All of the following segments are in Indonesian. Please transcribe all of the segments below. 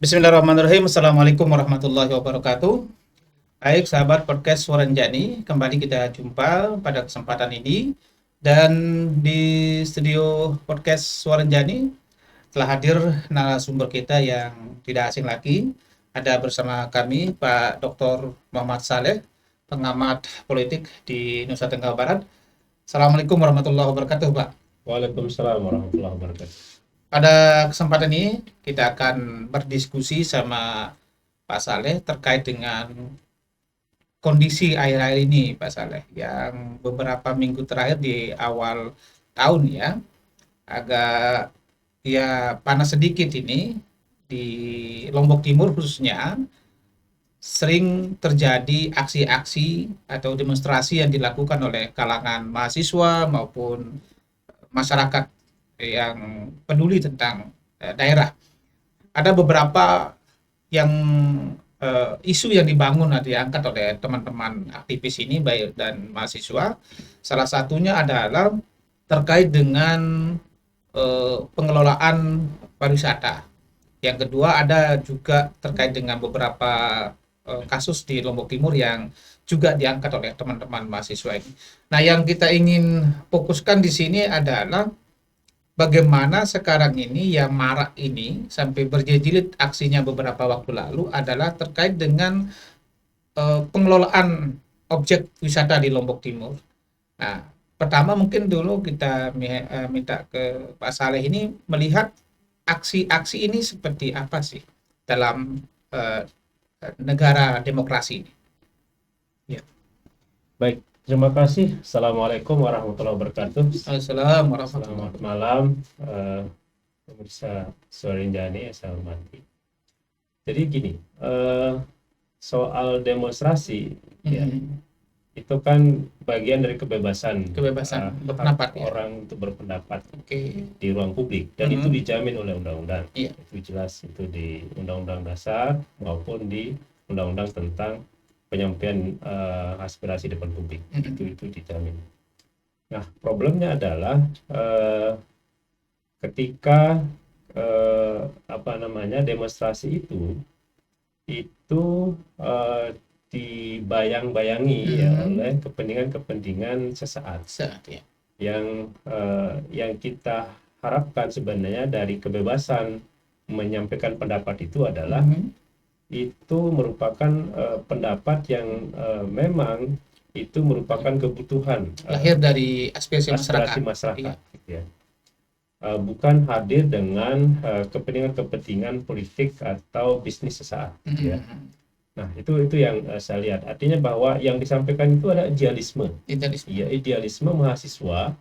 Bismillahirrahmanirrahim. Assalamualaikum warahmatullahi wabarakatuh. Baik, sahabat podcast Suaranjani, kembali kita jumpa pada kesempatan ini. Dan di studio podcast Suaranjani telah hadir narasumber kita yang tidak asing lagi. Ada bersama kami Pak Dr. Muhammad Saleh, pengamat politik di Nusa Tenggara Barat. Assalamualaikum warahmatullahi wabarakatuh, Pak. Waalaikumsalam warahmatullahi wabarakatuh. Pada kesempatan ini kita akan berdiskusi sama Pak Saleh terkait dengan kondisi akhir-akhir ini, Pak Saleh, yang beberapa minggu terakhir di awal tahun ya, agak ya panas sedikit ini di Lombok Timur khususnya, sering terjadi aksi-aksi atau demonstrasi yang dilakukan oleh kalangan mahasiswa maupun masyarakat yang peduli tentang daerah. Ada beberapa yang isu yang dibangun atau diangkat oleh teman-teman aktivis ini baik dan mahasiswa. Salah satunya adalah terkait dengan pengelolaan pariwisata. Yang kedua ada juga terkait dengan beberapa kasus di Lombok Timur yang juga diangkat oleh teman-teman mahasiswa ini. Nah, yang kita ingin fokuskan di sini adalah bagaimana sekarang ini yang marak ini sampai berjilid-jilid aksinya beberapa waktu lalu adalah terkait dengan pengelolaan objek wisata di Lombok Timur. Nah, pertama mungkin dulu kita minta ke Pak Saleh ini melihat aksi-aksi ini seperti apa sih dalam negara demokrasi ini. Ya. Baik, terima kasih. Assalamualaikum warahmatullahi wabarakatuh. Assalamualaikum. Selamat malam, pemirsa Suaranjani yang saya hormati. Jadi gini, soal demonstrasi, ya, itu kan bagian dari kebebasan berpendapat ya. Orang untuk berpendapat di ruang publik, dan itu dijamin oleh undang-undang. Itu jelas, itu di Undang-Undang Dasar maupun di Undang-Undang tentang penyampaian aspirasi depan publik. Itu dijamin. Nah, problemnya adalah ketika demonstrasi itu dibayang-bayangi ya oleh kepentingan sesaat ya. Yang kita harapkan sebenarnya dari kebebasan menyampaikan pendapat itu adalah itu merupakan pendapat yang memang itu merupakan kebutuhan lahir dari aspirasi masyarakat ya. Bukan hadir dengan kepentingan politik atau bisnis sesaat ya. Nah, itu yang saya lihat. Artinya bahwa yang disampaikan itu ada idealisme. Ya, idealisme mahasiswa,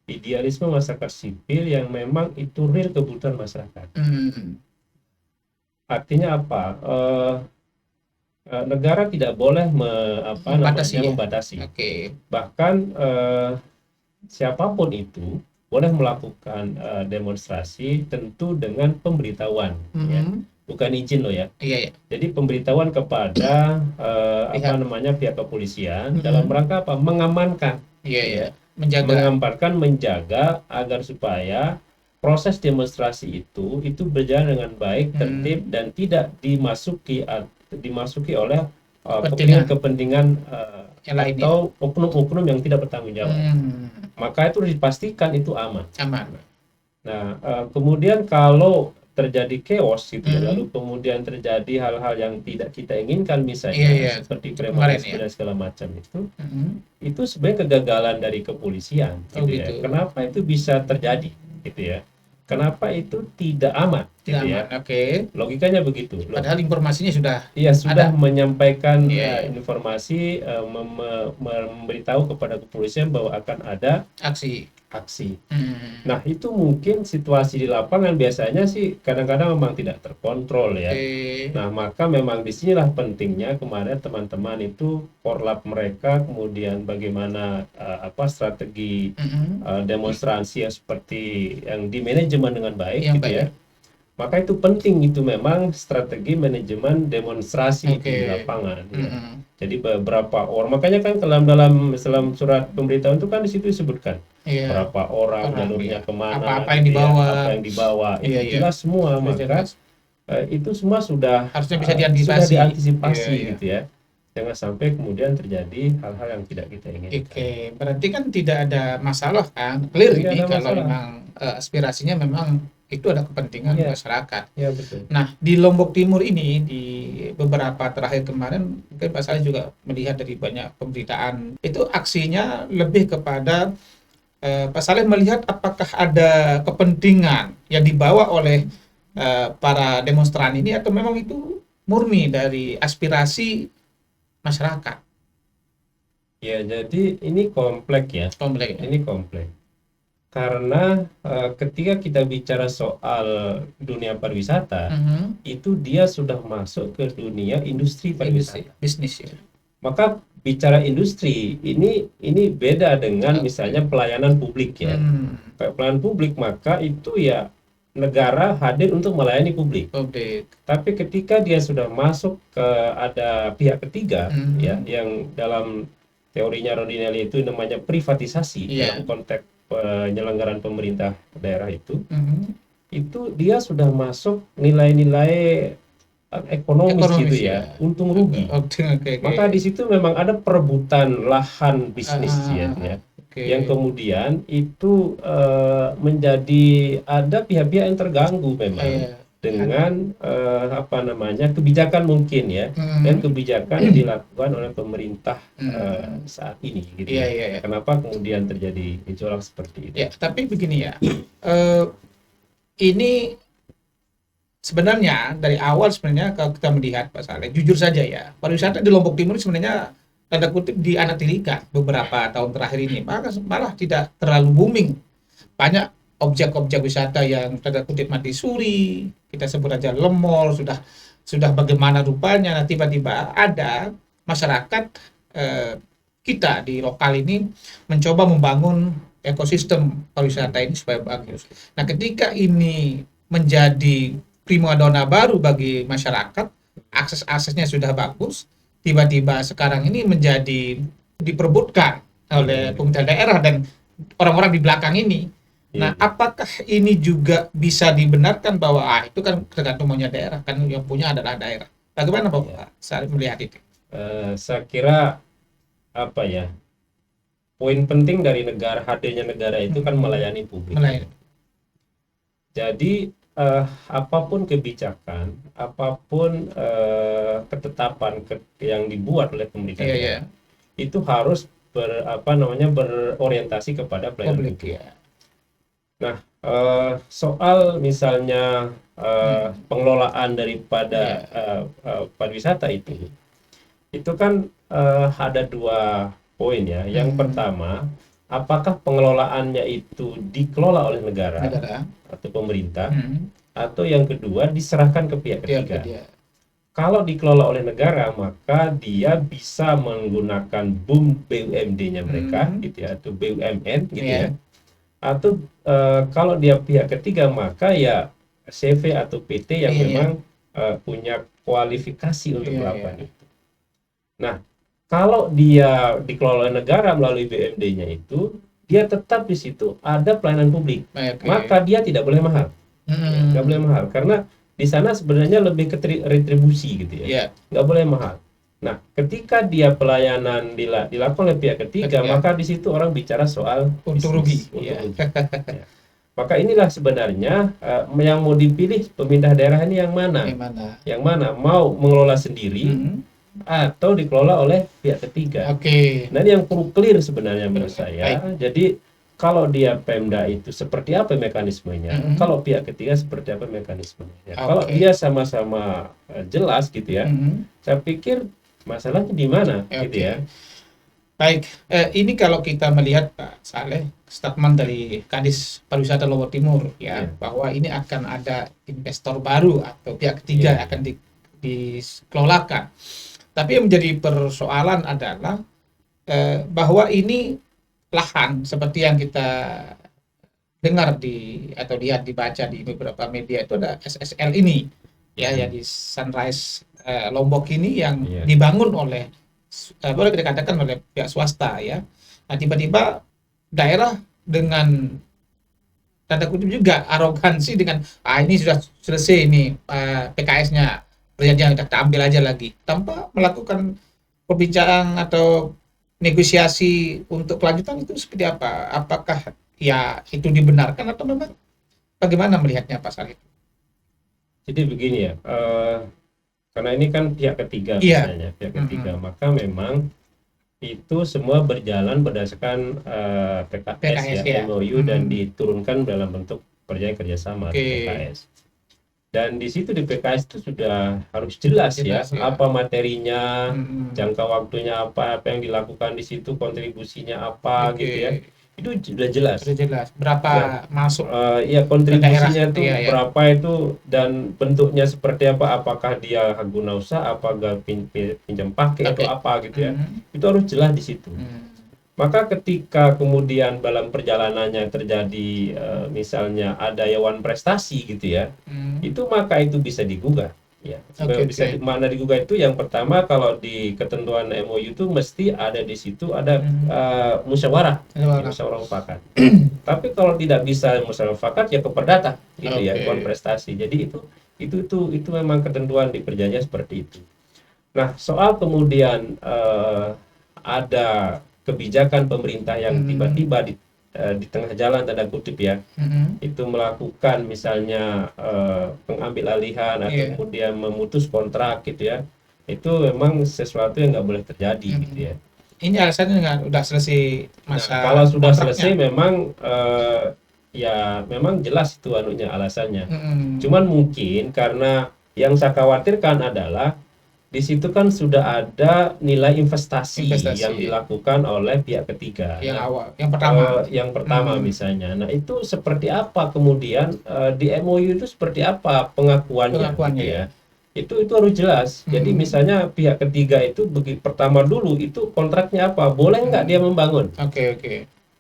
idealisme masyarakat sipil yang memang itu real kebutuhan masyarakat. Artinya apa? Negara tidak boleh membatasi. Bahkan siapapun itu boleh melakukan demonstrasi tentu dengan pemberitahuan, ya. Bukan izin loh ya. Jadi pemberitahuan kepada pihak kepolisian dalam rangka apa? Mengamankan, menjaga agar supaya proses demonstrasi itu berjalan dengan baik, tertib, dan tidak dimasuki oleh kepentingan atau oknum-oknum yang tidak bertanggung jawab. Maka itu dipastikan itu aman. Nah, kemudian kalau terjadi chaos gitu ya, lalu kemudian terjadi hal-hal yang tidak kita inginkan, misalnya seperti premanisme dan segala macam itu sebenarnya kegagalan dari kepolisian gitu ya. Kenapa itu bisa terjadi gitu ya? Kenapa itu tidak aman gitu ya? Logikanya begitu. Padahal informasinya sudah sudah menyampaikan informasi, memberitahu kepada kepolisian bahwa akan ada aksi. Nah, itu mungkin situasi di lapangan biasanya sih kadang-kadang memang tidak terkontrol ya. Nah, maka memang disinilah pentingnya kemarin teman-teman itu korlap mereka, kemudian bagaimana strategi demonstrasi yang seperti yang di manajemen dengan baik gitu ya. Maka itu penting, itu memang strategi manajemen demonstrasi di lapangan ya. Jadi beberapa orang, makanya kan dalam surat pemberitahuan itu kan di situ disebutkan berapa orang, jalurnya kemana, apa yang dibawa, itu jelas semua. Maka itu semua sudah harusnya bisa diantisipasi, gitu ya. Jangan sampai kemudian terjadi hal-hal yang tidak kita inginkan. Oke, berarti kan tidak ada masalah kan, clear Tidak ini ada kalau masalah. memang aspirasinya memang itu ada kepentingan masyarakat. Ya, betul. Nah, di Lombok Timur ini di beberapa terakhir kemarin mungkin Pak Saleh juga melihat dari banyak pemberitaan itu aksinya lebih kepada Pak Saleh melihat apakah ada kepentingan yang dibawa oleh para demonstran ini atau memang itu murni dari aspirasi masyarakat. Ya, jadi ini kompleks ya. Ini kompleks. Karena ketika kita bicara soal dunia pariwisata, itu dia sudah masuk ke dunia industri pariwisata. Bisnis ya. Maka bicara industri ini beda dengan misalnya pelayanan publik ya. Pelayanan publik maka itu ya negara hadir untuk melayani publik. Tapi ketika dia sudah masuk ke ada pihak ketiga ya yang dalam teorinya Rondinelli itu namanya privatisasi dalam konteks penyelenggaraan pemerintah daerah itu dia sudah masuk nilai-nilai ekonomis gitu ya, untung rugi. Maka di situ memang ada perebutan lahan bisnis ya. Yang kemudian itu menjadi ada pihak-pihak yang terganggu memang dengan kebijakan mungkin ya, dan kebijakan yang dilakukan oleh pemerintah saat ini gitu. Kenapa kemudian terjadi gejolak seperti itu? Ya, tapi begini ya, ini sebenarnya dari awal sebenarnya kalau kita melihat Pak Saleh, jujur saja ya, pariwisata di Lombok Timur sebenarnya tanda kutip dianaktirikan beberapa tahun terakhir ini, malah tidak terlalu booming. Banyak objek-objek wisata yang tanda kutip mati suri, kita sebut aja lemol, sudah bagaimana rupanya. Nah, tiba-tiba ada masyarakat kita di lokal ini mencoba membangun ekosistem pariwisata ini supaya bagus. Nah, ketika ini menjadi primadona baru bagi masyarakat, akses-aksesnya sudah bagus, tiba-tiba sekarang ini menjadi diperebutkan oleh pemerintah daerah dan orang-orang di belakang ini. Nah, apakah ini juga bisa dibenarkan bahwa itu kan tergantung maunya daerah, kan yang punya adalah daerah. Bagaimana Bapak saya melihat itu? Saya kira poin penting dari hadirnya negara itu kan melayani publik. Jadi apapun kebijakan, apapun ketetapan yang dibuat oleh pemerintah daerah, itu harus berorientasi kepada pelayanan publik. Nah, soal misalnya pengelolaan daripada pariwisata itu kan ada dua poin ya. Yang pertama, apakah pengelolaannya itu dikelola oleh negara atau pemerintah, atau yang kedua diserahkan ke pihak ketiga. Kalau dikelola oleh negara, maka dia bisa menggunakan BUMD-nya mereka gitu ya, atau BUMN gitu ya. Atau kalau dia pihak ketiga, maka ya CV atau PT yang memang punya kualifikasi untuk melakukan itu. Nah, kalau dia dikelola oleh negara melalui BUMD-nya itu, dia tetap di situ ada pelayanan publik, maka dia tidak boleh mahal. Nggak boleh mahal, karena di sana sebenarnya lebih ke retribusi gitu ya, nggak boleh mahal. Nah, ketika dia pelayanan dilakukan oleh pihak ketiga, maka di situ orang bicara soal untung rugi. Maka inilah sebenarnya yang mau dipilih pemerintah daerah ini yang mana? Yang mana? Mau mengelola sendiri atau dikelola oleh pihak ketiga? Nah, ini yang perlu clear sebenarnya menurut saya. Jadi kalau dia Pemda itu seperti apa mekanismenya, kalau pihak ketiga seperti apa mekanismenya. Kalau dia sama-sama jelas gitu ya, saya pikir masalahnya di mana gitu ya. Baik, ini kalau kita melihat Pak Saleh, statement dari Kadis Pariwisata Lombok Timur ya, bahwa ini akan ada investor baru atau pihak ketiga akan dikelolakan. Tapi yang menjadi persoalan adalah bahwa ini lahan seperti yang kita dengar atau lihat dibaca di beberapa media itu ada SSL ini ya, yang di Sunrise Lombok ini yang dibangun oleh boleh dikatakan oleh pihak swasta ya. Nah, tiba-tiba daerah dengan tanda kutip juga arogansi dengan ini sudah selesai ini PKS-nya, perjanjian kita ambil aja lagi tanpa melakukan perbincangan atau negosiasi untuk kelanjutan. Itu seperti apa? Apakah ya itu dibenarkan atau memang bagaimana melihatnya Pak Saleh? Jadi begini ya, karena ini kan pihak ketiga misalnya, pihak ketiga, maka memang itu semua berjalan berdasarkan PKS ya, MOU dan diturunkan dalam bentuk perjanjian kerjasama di PKS. Dan di situ di PKS itu sudah harus jelas ya, apa materinya, jangka waktunya apa yang dilakukan di situ, kontribusinya apa gitu ya. Itu sudah jelas. Berapa masuk ya kontribusinya itu berapa itu dan bentuknya seperti apa, apakah dia guna usaha, apakah pinjam pakai atau apa gitu ya. Itu harus jelas di situ. Maka ketika kemudian dalam perjalanannya terjadi misalnya ada yawan prestasi gitu ya, itu maka itu bisa digugat. Ya, bisa mana digugat itu yang pertama kalau di ketentuan MOU itu mesti ada di situ ada musyawarah mufakat. Tapi kalau tidak bisa musyawarah mufakat ya ke perdata gitu ya, prestasi. Jadi itu memang ketentuan di perjanjian seperti itu. Nah, soal kemudian ada kebijakan pemerintah yang tiba-tiba di tengah jalan tanda kutip ya, itu melakukan misalnya pengambil alihan atau kemudian memutus kontrak gitu ya, itu memang sesuatu yang nggak boleh terjadi gitu ya. Ini alasannya nggak udah selesai masa. Nah, kalau sudah selesai memang ya memang jelas itu alasannya. Cuman mungkin karena yang saya khawatirkan adalah di situ kan sudah ada nilai investasi yang dilakukan oleh pihak ketiga. Yang pertama misalnya. Nah, itu seperti apa kemudian di MOU itu seperti apa pengakuannya gitu ya. Itu harus jelas. Jadi misalnya pihak ketiga itu pertama dulu itu kontraknya apa? Boleh nggak dia membangun?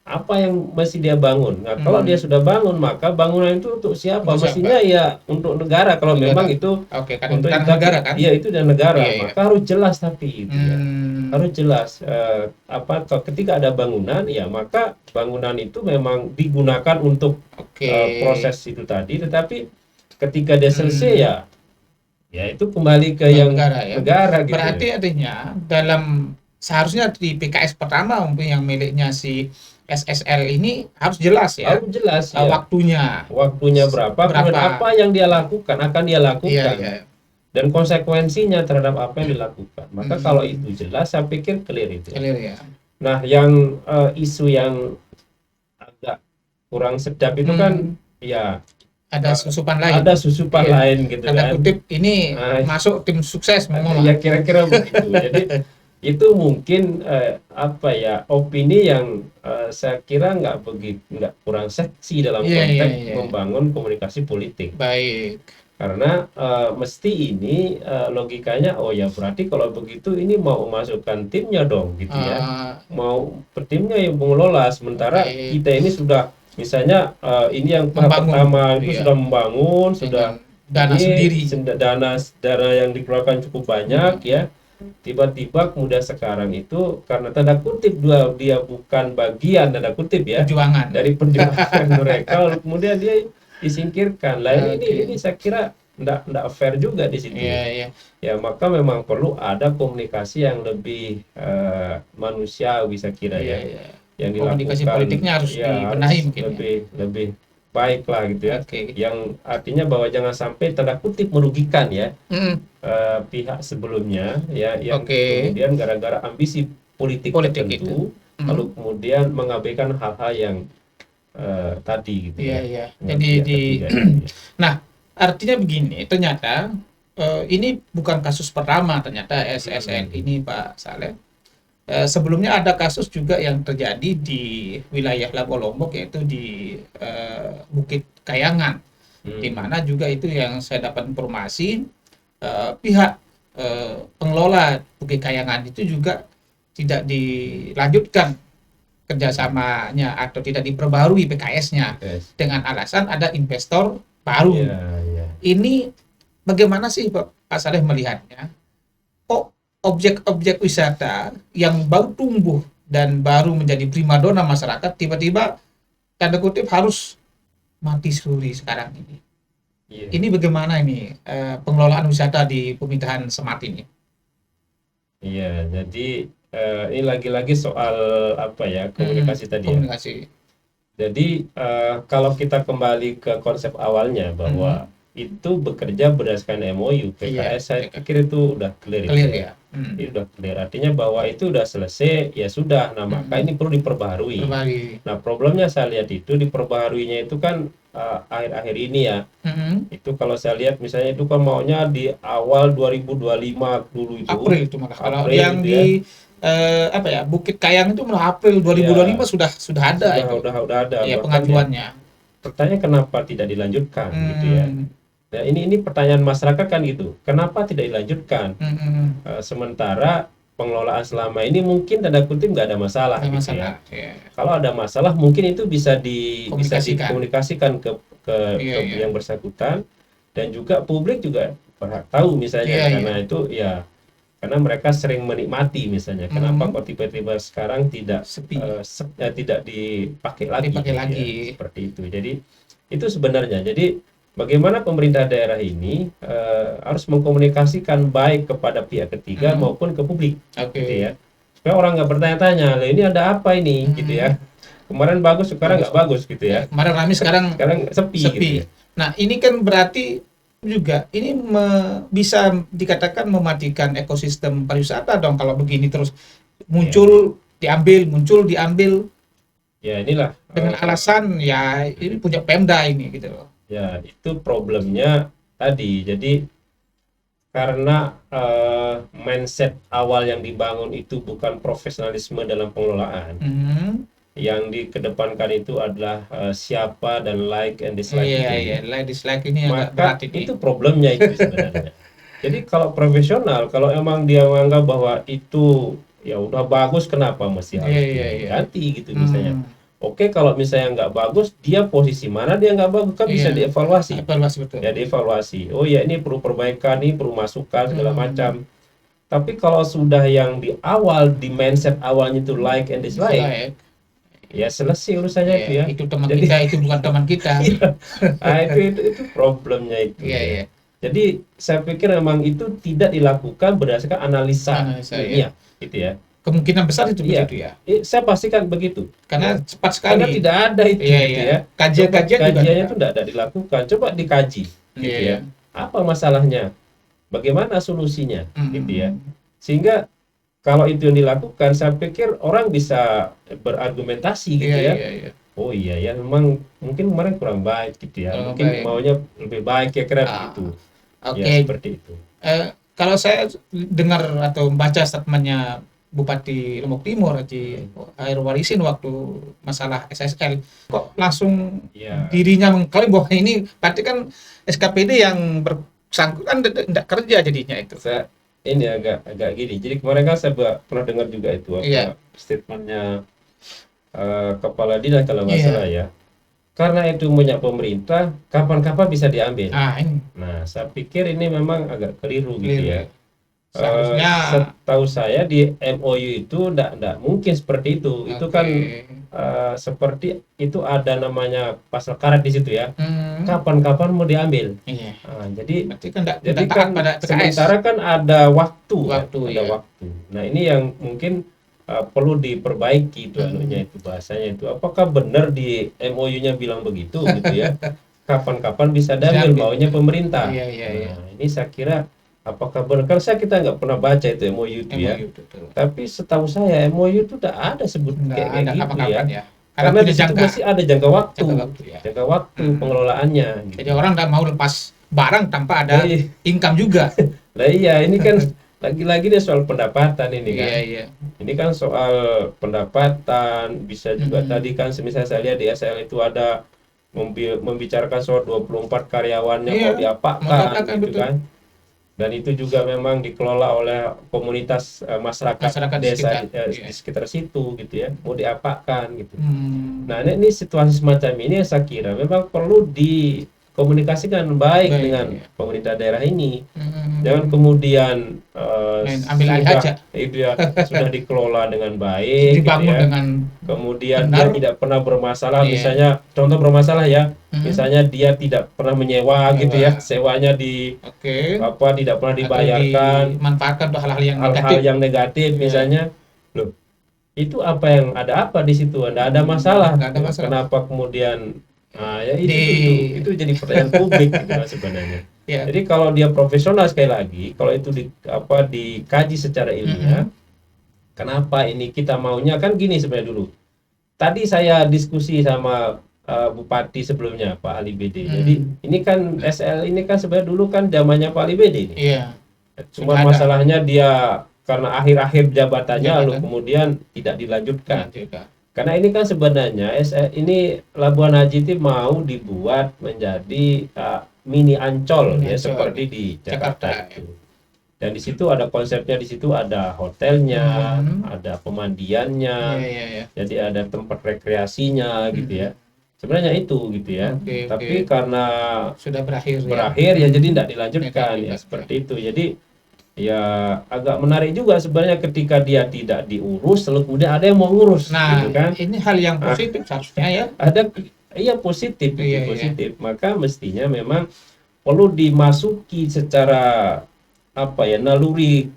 Apa yang mesti dia bangun? Nah, kalau dia sudah bangun, maka bangunan itu untuk siapa? Mestinya ya untuk negara. Kalau memang itu untuk negara kan? Iya, itu dan negara. Maka harus jelas tapi itu ya. Harus jelas ketika ada bangunan ya maka bangunan itu memang digunakan untuk proses itu tadi, tetapi ketika dia selesai ya itu kembali ke yang negara gitu. Berarti artinya dalam seharusnya di PKS pertama mungkin yang miliknya si SSL ini harus jelas ya. Harus jelas ya. Waktunya berapa, kemudian apa yang dia lakukan, akan dia lakukan. Dan konsekuensinya terhadap apa yang dilakukan. Maka kalau itu jelas, saya pikir clear itu. Clear ya. Nah, yang isu yang agak kurang sedap itu kan ya ada susupan lain. Ada susupan lain gitu tanda kutip ini masuk tim sukses ya kira-kira begitu. Jadi itu mungkin opini yang saya kira nggak kurang seksi dalam konteks membangun komunikasi politik. Baik. Karena mesti ini logikanya berarti kalau begitu ini mau masukkan timnya dong gitu ya. Mau timnya yang mengelola, sementara kita ini sudah misalnya ini yang pertama itu sudah membangun, sudah dana sendiri, dana yang dikeluarkan cukup banyak ya. Tiba-tiba kemudian sekarang itu karena tanda kutip dia bukan bagian tanda kutip ya dari perjuangan mereka, lalu kemudian dia disingkirkan. Ini saya kira enggak fair juga di situ. Ya maka memang perlu ada komunikasi yang lebih manusiawi saya kira yang dilakukan. Komunikasi politiknya harus dibenahi mungkin lebih baik lah gitu ya. Yang artinya bahwa jangan sampai tanda kutip merugikan ya pihak sebelumnya ya yang kemudian gara-gara ambisi politik tertentu lalu kemudian mengabaikan hal-hal yang tadi gitu ya. Jadi nah artinya begini, ternyata ini bukan kasus pertama ternyata SSL ini Pak Saleh. Sebelumnya ada kasus juga yang terjadi di wilayah Labuan Lombok, yaitu di Bukit Kayangan, di mana juga itu yang saya dapat informasi pihak pengelola Bukit Kayangan itu juga tidak dilanjutkan kerjasamanya atau tidak diperbarui PKS-nya dengan alasan ada investor baru. Ini bagaimana sih Pak Saleh melihatnya? Objek-objek wisata yang baru tumbuh dan baru menjadi primadona masyarakat tiba-tiba tanda kutip harus mati suri sekarang ini. Iya. Ini bagaimana ini pengelolaan wisata di Pemerintahan Smart ini? Iya, jadi ini lagi-lagi soal apa ya, komunikasi tadi ya. Komunikasi. Jadi kalau kita kembali ke konsep awalnya bahwa itu bekerja berdasarkan MOU, PKS, saya pikir itu udah clear ya. Itu udah clear, artinya bahwa itu udah selesai, ya sudah. Nah, maka ini perlu diperbaharui. Nah, problemnya saya lihat itu diperbaharuinya itu kan akhir-akhir ini ya. Itu kalau saya lihat misalnya itu kan maunya di awal 2025 dulu itu. April itu malah. Kalau yang gitu di apa ya, Bukit Kayang itu malah April 2025 ya, sudah ada itu. Udah ada ya, pengajuannya. Pertanyaan kenapa tidak dilanjutkan gitu ya. Nah, ini pertanyaan masyarakat kan gitu. Kenapa tidak dilanjutkan? Sementara pengelolaan selama ini mungkin tanda kutip nggak ada masalah gitu ya. Kalau ada masalah mungkin itu bisa dikomunikasikan ke yang bersangkutan, dan juga publik juga berhak tahu misalnya karena itu ya, karena mereka sering menikmati misalnya kenapa kok tiba-tiba sekarang tidak tidak dipakai lagi, ya, seperti itu. Jadi itu sebenarnya, jadi bagaimana pemerintah daerah ini harus mengkomunikasikan baik kepada pihak ketiga maupun ke publik, gitu ya, supaya orang nggak bertanya-tanya, lah ini ada apa ini, gitu ya. Kemarin bagus, sekarang nggak bagus, gitu ya. Kemarin ramai, sekarang sepi. Gitu ya. Nah, ini kan berarti juga ini bisa dikatakan mematikan ekosistem pariwisata dong kalau begini terus muncul diambil. Ya, inilah dengan alasan ya ini punya Pemda ini gitu loh. Ya, itu problemnya tadi. Jadi karena mindset awal yang dibangun itu bukan profesionalisme dalam pengelolaan. Yang dikedepankan itu adalah siapa dan like and dislike. Like dislike ini maka itu problemnya itu sebenarnya. Jadi kalau profesional, kalau emang dia menganggap bahwa itu ya udah bagus, kenapa mesti harus diganti gitu misalnya. Oke, kalau misalnya nggak bagus, dia posisi mana dia nggak bagus kan bisa dievaluasi. Betul. Ya dievaluasi. Oh ya, ini perlu perbaikan, ini perlu masukan segala macam. Tapi kalau sudah yang di awal, di mindset awalnya itu like and dislike, ya selesai urusannya itu ya. Itu teman kita, itu bukan teman kita. itu problemnya itu. Jadi saya pikir memang itu tidak dilakukan berdasarkan analisa ilmiah, gitu ya. Kemungkinan besar itu begitu ya. Saya pastikan begitu. Karena cepat sekali. Karena tidak ada itu, gitu ya. Kajiannya itu tidak ada dilakukan. Coba dikaji, gitu ya. Apa masalahnya? Bagaimana solusinya, gitu ya. Sehingga kalau itu yang dilakukan, saya pikir orang bisa berargumentasi, gitu ya. Oh iya ya, memang mungkin kemarin kurang baik, gitu ya. Mungkin maunya lebih baik, kira-kira begitu. Ya seperti itu. Kalau saya dengar atau baca statementnya Bupati Lombok Timur Haji Heruwarisin waktu masalah SSL, kok langsung dirinya mengklaim bahwa ini berarti kan SKPD yang bersangkutan tidak kerja jadinya itu. Ini agak gini. Jadi kemarin kan saya pernah dengar juga itu statementnya kepala dinas kalau nggak salah ya. Karena itu punya pemerintah, kapan-kapan bisa diambil. Nah, saya pikir ini memang agak keliru gitu ya. Seharusnya setahu saya di MOU itu enggak mungkin seperti itu. Itu kan seperti itu ada namanya pasal karet di situ ya. Kapan-kapan mau diambil. Jadi kan sementara kan ada waktu. Nah, ini yang mungkin perlu diperbaiki itu anunya itu bahasanya itu. Apakah benar di MOU-nya bilang begitu gitu ya? Kapan-kapan bisa diambil maunya pemerintah. Nah, ini saya kira apakah benar? Karena kita nggak pernah baca itu MOU itu ya. Tapi setahu saya MOU itu tidak ada sebut kayak gitu ya. Karena di situ masih ada jangka waktu pengelolaannya. Gitu. Jadi orang nggak mau lepas barang tanpa ada income juga. Lah iya, ini kan lagi-lagi deh soal pendapatan ini kan. Ini kan soal pendapatan, bisa juga tadi kan misalnya saya lihat di SL itu ada membicarakan soal 24 karyawannya mau diapakan gitu kan. Dan itu juga memang dikelola oleh komunitas masyarakat desa di sekitar situ gitu ya, mau diapakan gitu. Nah, ini situasi semacam ini saya kira memang perlu dikomunikasikan baik dengan pemerintah daerah ini. Jangan kemudian ambil alih aja. Sudah dikelola dengan baik, dibangun gitu ya. dengan kemudian benar. Dia tidak pernah bermasalah, misalnya contoh bermasalah ya, misalnya dia tidak pernah menyewa gitu ya, sewanya tidak pernah dibayarkan, dimanfaatkan untuk hal-hal yang negatif misalnya. Loh, itu ada apa di situ? Nggak ada masalah. Kenapa kemudian ya itu jadi pertanyaan publik gitu lah sebenarnya. Jadi kalau dia profesional, sekali lagi, kalau itu dikaji secara ilmiah, kenapa ini kita maunya kan gini sebenarnya dulu. Tadi saya diskusi sama Bupati sebelumnya, Pak Ali BD. Jadi ini kan SL ini kan sebenarnya dulu kan zamannya Pak Ali BD ini. Cuma masalahnya dia karena akhir-akhir jabatannya lalu kemudian tidak dilanjutkan. Karena ini kan sebenarnya ini Labuan Haji itu mau dibuat menjadi mini Ancol ya, seperti di Jakarta itu. Dan di situ ada konsepnya, di situ ada hotelnya, ada pemandiannya, jadi ada tempat rekreasinya gitu ya. Sebenarnya itu gitu ya. Tapi karena sudah berakhir ya jadi tidak dilanjutkan ya, seperti itu. Jadi ya agak menarik juga sebenarnya ketika dia tidak diurus lalu kemudian ada yang mau ngurus. Nah, gitu kan? Ini hal yang positif seharusnya ya. Positif. Maka mestinya memang perlu dimasuki secara naluri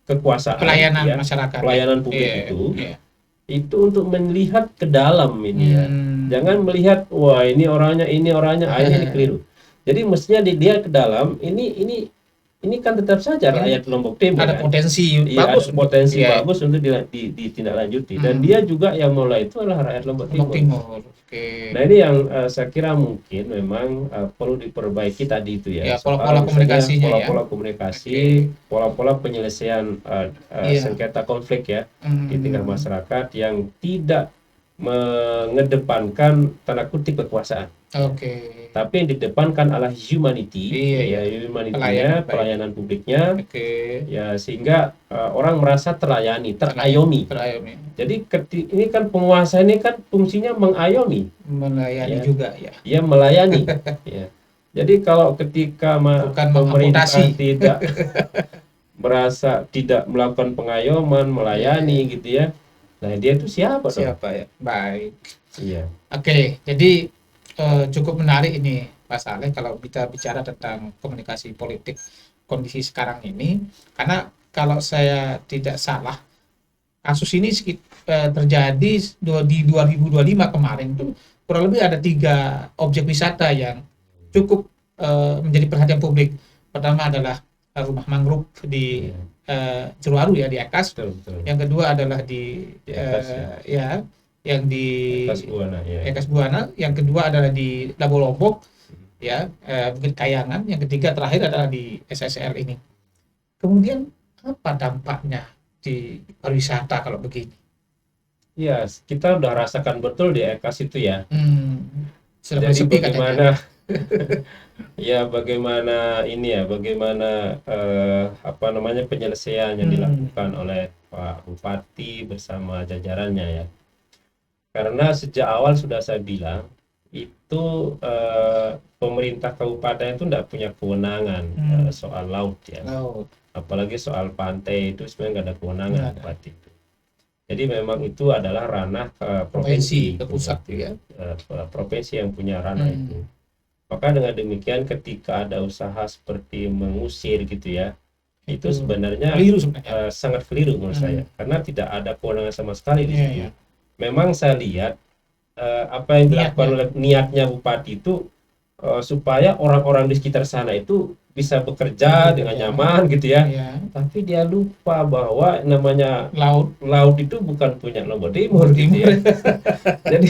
kekuasaan, pelayanan masyarakat, pelayanan publik itu untuk melihat ke dalam ini ya. Jangan melihat wah ini orangnya akhirnya keliru. Jadi mestinya dia ke dalam, ini kan tetap saja rakyat Lombok Timur ada potensi bagus, bagus untuk ditindaklanjuti. Dan dia juga yang mulai itu adalah rakyat Lombok Timur. Nah ini yang saya kira mungkin memang perlu diperbaiki tadi itu ya. Pola-pola komunikasinya, pola-pola komunikasi, pola-pola penyelesaian sengketa konflik ya di tingkat masyarakat yang tidak mengedepankan tanda kutip kekuasaan. Tapi yang didepankan adalah humanity, humanity-nya, pelayanan publiknya, ya sehingga orang merasa terayomi. Jadi ini kan penguasa ini kan fungsinya mengayomi, melayani juga ya. Iya melayani. Ya. Jadi kalau ketika pemerintah tidak merasa tidak melakukan pengayoman, melayani gitu ya. Nah dia itu siapa ya? Baik. Iya. Jadi cukup menarik ini Pak Saleh kalau kita bicara tentang komunikasi politik kondisi sekarang ini, karena kalau saya tidak salah kasus ini terjadi di 2025 kemarin itu kurang lebih ada 3 objek wisata yang cukup menjadi perhatian publik. Pertama adalah rumah mangrove di Ceruaru ya, di Ekas. Betul. Yang kedua adalah di yang di Ekas Buana. Yang kedua adalah di Labo Lombok ya, Bukit Kayangan. Yang ketiga terakhir adalah di SSL ini. Kemudian apa dampaknya di pariwisata kalau begini? Ya, kita udah rasakan betul di Ekas itu ya. Jadi bagaimana bagaimana penyelesaian yang dilakukan oleh Pak Bupati bersama jajarannya ya. Karena sejak awal sudah saya bilang itu pemerintah kabupaten itu tidak punya kewenangan soal laut ya. Apalagi soal pantai itu sebenarnya nggak ada kewenangan Bupati itu. Jadi memang itu adalah ranah provinsi ke pusat ya. Provinsi yang punya ranah itu. Maka dengan demikian ketika ada usaha seperti mengusir gitu ya, itu sebenarnya sangat keliru menurut saya, karena tidak ada kewenangan sama sekali di situ. Memang saya lihat apa yang dilakukan oleh niatnya Bupati itu supaya orang-orang di sekitar sana itu bisa bekerja dengan nyaman gitu ya. Tapi dia lupa bahwa namanya laut itu bukan punya Lombok Timur gitu ya. Jadi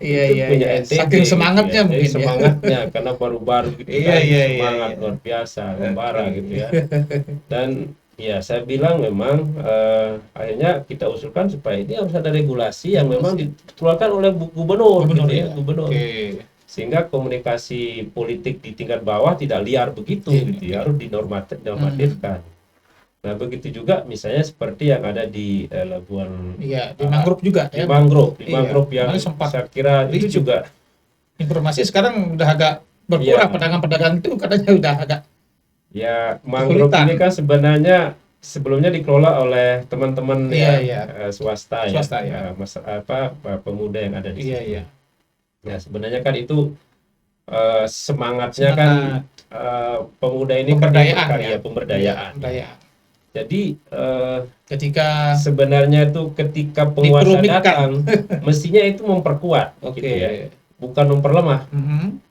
itu punya NTB. Saking semangatnya mungkin semangatnya karena baru-baru gitu kan, semangat luar biasa, membara gitu ya. Dan ya saya bilang memang akhirnya kita usulkan supaya ini harus ada regulasi yang memang dikeluarkan oleh gubernur gitu ya, gubernur. Sehingga komunikasi politik di tingkat bawah tidak liar begitu gitu ya, harus dinormatifkan. Nah begitu juga misalnya seperti yang ada di Labuan di mangrove juga di mangrove yang saya kira itu juga informasi sekarang udah agak berkurang, pedagang-pedagang itu katanya udah agak Ya, mangrove ini kan sebenarnya sebelumnya dikelola oleh teman-teman swasta ya, pemuda yang ada di situ. Ya, sebenarnya kan itu semangatnya kan pemuda ini kan dia berkarya, pemberdayaan. Jadi ketika sebenarnya itu ketika penguasa datang, mestinya itu memperkuat, gitu ya, bukan memperlemah.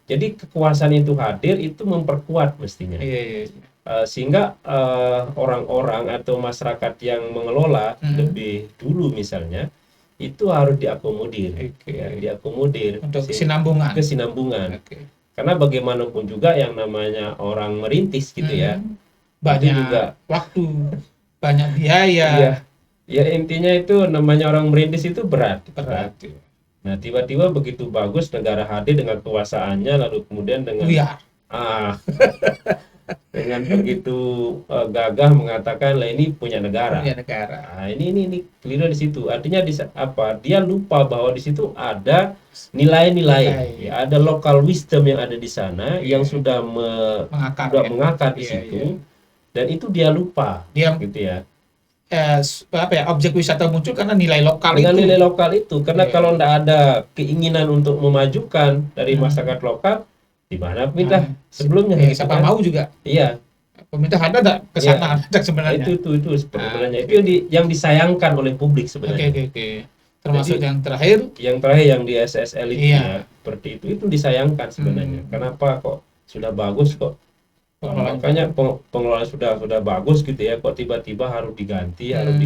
Jadi kekuasaan itu hadir itu memperkuat mestinya. Sehingga orang-orang atau masyarakat yang mengelola lebih dulu misalnya itu harus diakomodir, ya, diakomodir untuk kesinambungan. Karena bagaimanapun juga yang namanya orang merintis gitu ya, banyak juga waktu, banyak biaya. Ya intinya itu namanya orang merintis itu berat. Nah tiba-tiba begitu bagus negara hadir dengan kekuasaannya, lalu kemudian dengan dengan begitu gagah mengatakan lah ini punya negara. Nah, ini keliru di situ. Artinya dia lupa bahwa di situ ada nilai-nilai, ya, ada local wisdom yang ada di sana yang sudah mengakar di situ, dan itu dia lupa, gitu ya. Objek wisata muncul karena nilai lokal itu. Karena kalau tidak ada keinginan untuk memajukan dari masyarakat lokal, di mana pemerintah sebelumnya siapa mau juga. Iya. Pemerintah ada enggak ke sana sebenarnya. Itu sebenarnya itu yang disayangkan oleh publik sebenarnya. Termasuk yang terakhir yang di SSL itu ya, seperti itu disayangkan sebenarnya. Kenapa kok sudah bagus kok? Makanya pengelolaan sudah bagus gitu ya, kok tiba-tiba harus diganti, harus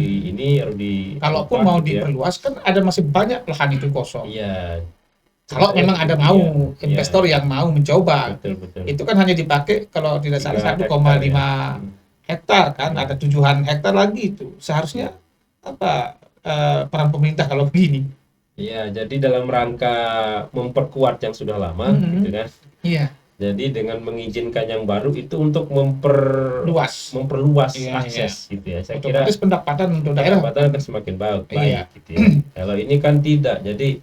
kalaupun mau diperluas kan ada masih banyak lahan itu kosong. Iya. Kalau memang ada investor yang mau mencoba, betul. Itu kan hanya dipakai kalau tidak salah 1,5 hektar kan, ada 7-an hektar lagi itu. Seharusnya peran pemerintah kalau begini? Iya, jadi dalam rangka memperkuat yang sudah lama, gitu kan? Iya. Jadi dengan mengizinkan yang baru itu untuk memperluas akses, gitu ya. Saya kira pendapatan untuk daerah akan semakin baik, gitu ya. Kalau ini kan tidak, jadi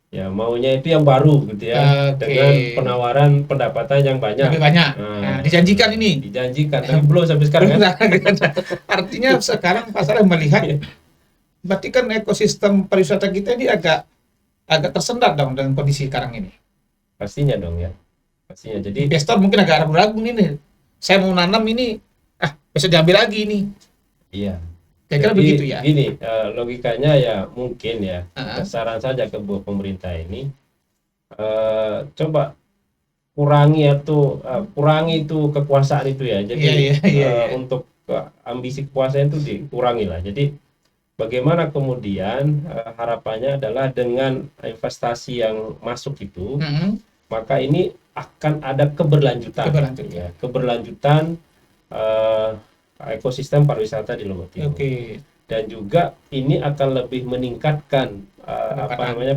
ya maunya itu yang baru, gitu ya, dengan penawaran pendapatan yang lebih banyak. Dijanjikan tapi belum sampai sekarang kan. Artinya sekarang Pak Saleh melihat, berarti kan ekosistem pariwisata kita ini agak tersendat dong dengan kondisi sekarang ini. Pastinya dong ya. Jadi investor mungkin agak ragu-ragu nih, saya mau nanam ini, bisa diambil lagi nih. Iya. Kira-kira begitu ya. Gini, logikanya ya mungkin ya, saran saja ke pemerintah ini, coba kurangi itu kekuasaan itu ya. Jadi untuk ambisi kekuasaan itu dikurangi lah. Jadi bagaimana kemudian harapannya adalah dengan investasi yang masuk itu, maka ini akan ada keberlanjutan. Ekosistem pariwisata di Lombok Timur. Dan juga ini akan lebih meningkatkan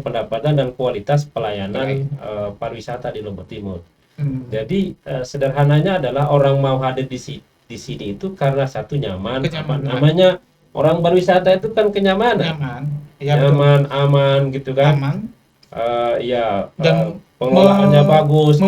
pendapatan dan kualitas pelayanan pariwisata di Lombok Timur. Jadi sederhananya adalah orang mau hadir di sini itu karena satu nyaman. Namanya orang berwisata itu kan kenyamanan. Nyaman, aman gitu kan. Dan pengelolaannya bagus,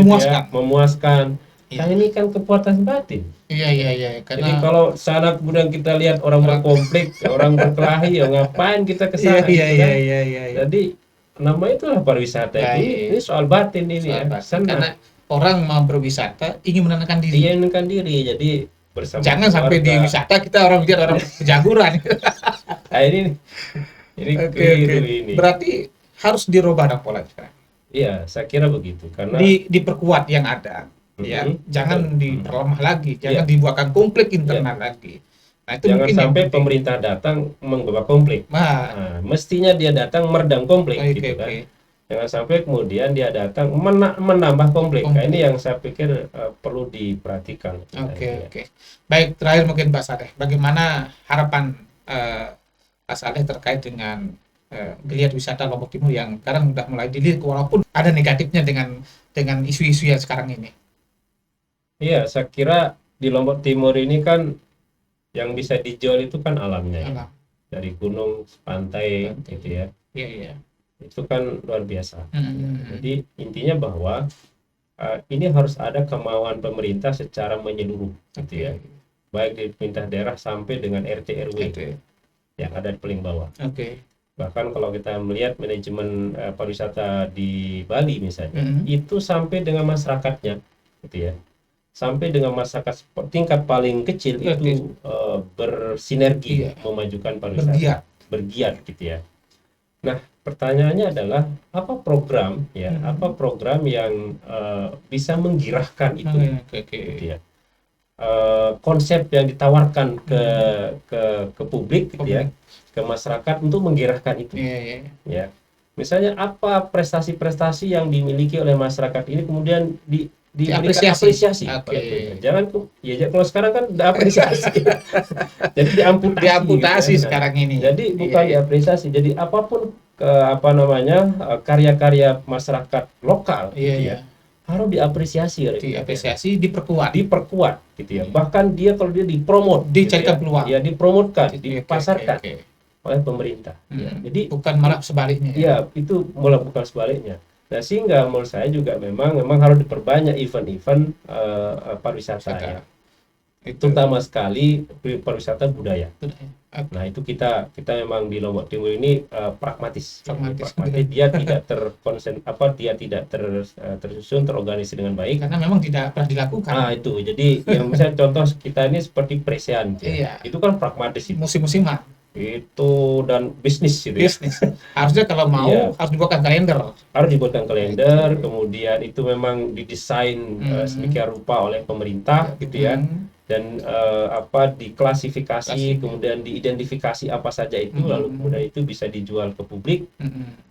memuaskan. Nah ini kan kepuasan batin. Iya. Jadi kalau sana kemudian kita lihat orang berkonflik, orang berkelahi, ya ngapain kita ke sana? Iya. Jadi nama itulah pariwisata ini soal batin ini ya. Karena orang mau berwisata ingin menenangkan diri. Jadi bersama. Jangan sampai di wisata kita orang kejaguran. Nah ini Berarti harus dirubah pola sekarang. Iya, saya kira begitu karena diperkuat yang ada. Ya, jangan diperlemah lagi, jangan dibuatkan konflik internal lagi. Nah, itu jangan sampai pemerintah datang membawa konflik. Mestinya dia datang meredam konflik, gitu kan. Jangan sampai kemudian dia datang menambah konflik. Nah, ini yang saya pikir perlu diperhatikan. Oke. Baik, terakhir mungkin Pak Saleh, bagaimana harapan Pak Saleh terkait dengan geliat wisata Lombok Timur yang sekarang sudah mulai dilirik, walaupun ada negatifnya dengan isu-isu yang sekarang ini. Iya, saya kira di Lombok Timur ini kan yang bisa dijual itu kan alamnya ya. Dari gunung, pantai gitu ya. Iya. Itu kan luar biasa. Jadi intinya bahwa ini harus ada kemauan pemerintah secara menyeluruh, gitu ya. Baik di pemerintah daerah sampai dengan RT RW yang ada di paling bawah. Bahkan kalau kita melihat manajemen pariwisata di Bali misalnya, itu sampai dengan masyarakatnya, gitu ya. Sampai dengan masyarakat tingkat paling kecil itu bersinergi memajukan pariwisata, bergiat gitu ya. Nah, pertanyaannya adalah apa program yang bisa menggerakkan itu, gitu ya. Konsep yang ditawarkan ke publik, gitu ya, ke masyarakat untuk menggerakkan itu, ya. Misalnya apa prestasi-prestasi yang dimiliki oleh masyarakat ini kemudian diberikan apresiasi. Jangan ya kalau sekarang kan udah apresiasi. Jadi diamputasi gitu, sekarang ini. Jadi bukan diapresiasi. Jadi apapun karya-karya masyarakat lokal, gitu ya, harus diapresiasi diperkuat gitu ya. Bahkan dia kalau dia dipromot, dicarikan peluang. Ya, dipromotkan, dipasarkan oleh pemerintah. Ya. Jadi bukan malah sebaliknya. Ya, itu malah bukan sebaliknya. Nah, sehingga menurut saya juga memang harus diperbanyak event-event pariwisata ya. Terutama sekali pariwisata budaya. Nah, itu kita memang di Lombok Timur ini pragmatis. Dia tidak tersusun, terorganisir dengan baik karena memang tidak pernah dilakukan. Itu. Jadi yang misalnya contoh kita ini seperti Presian. Itu kan pragmatis itu. Musim-musiman. Itu dan bisnis gitu ya. Harusnya kalau mau harus dibuatkan kalender. Kemudian itu memang didesain sedemikian rupa oleh pemerintah gitu ya. Dan diklasifikasi, kemudian diidentifikasi apa saja itu, lalu kemudian itu bisa dijual ke publik,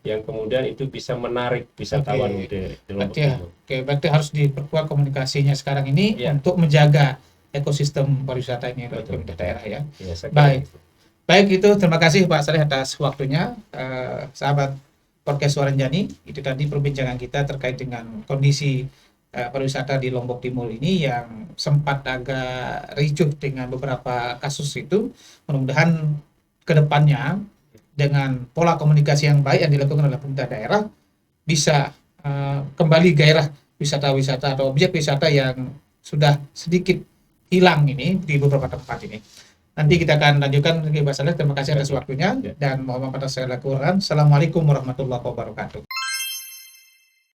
yang kemudian itu bisa menarik wisatawan di Lombok Timur. Berarti harus diperkuat komunikasinya sekarang ini untuk menjaga ekosistem pariwisata ini di pemerintah daerah ya. Baik itu, terima kasih Pak Saleh atas waktunya. Sahabat podcast Suara Njani, itu tadi perbincangan kita terkait dengan kondisi pariwisata di Lombok Timur ini yang sempat agak ricuh dengan beberapa kasus itu. Mudah-mudahan ke depannya dengan pola komunikasi yang baik yang dilakukan oleh pemerintah daerah bisa kembali gairah wisata-wisata atau objek wisata yang sudah sedikit hilang ini di beberapa tempat ini. Nanti kita akan lanjutkan lagi Pak Saleh. Terima kasih atas waktunya dan mohon maaf atas segala kekurangan. Assalamualaikum warahmatullahi wabarakatuh.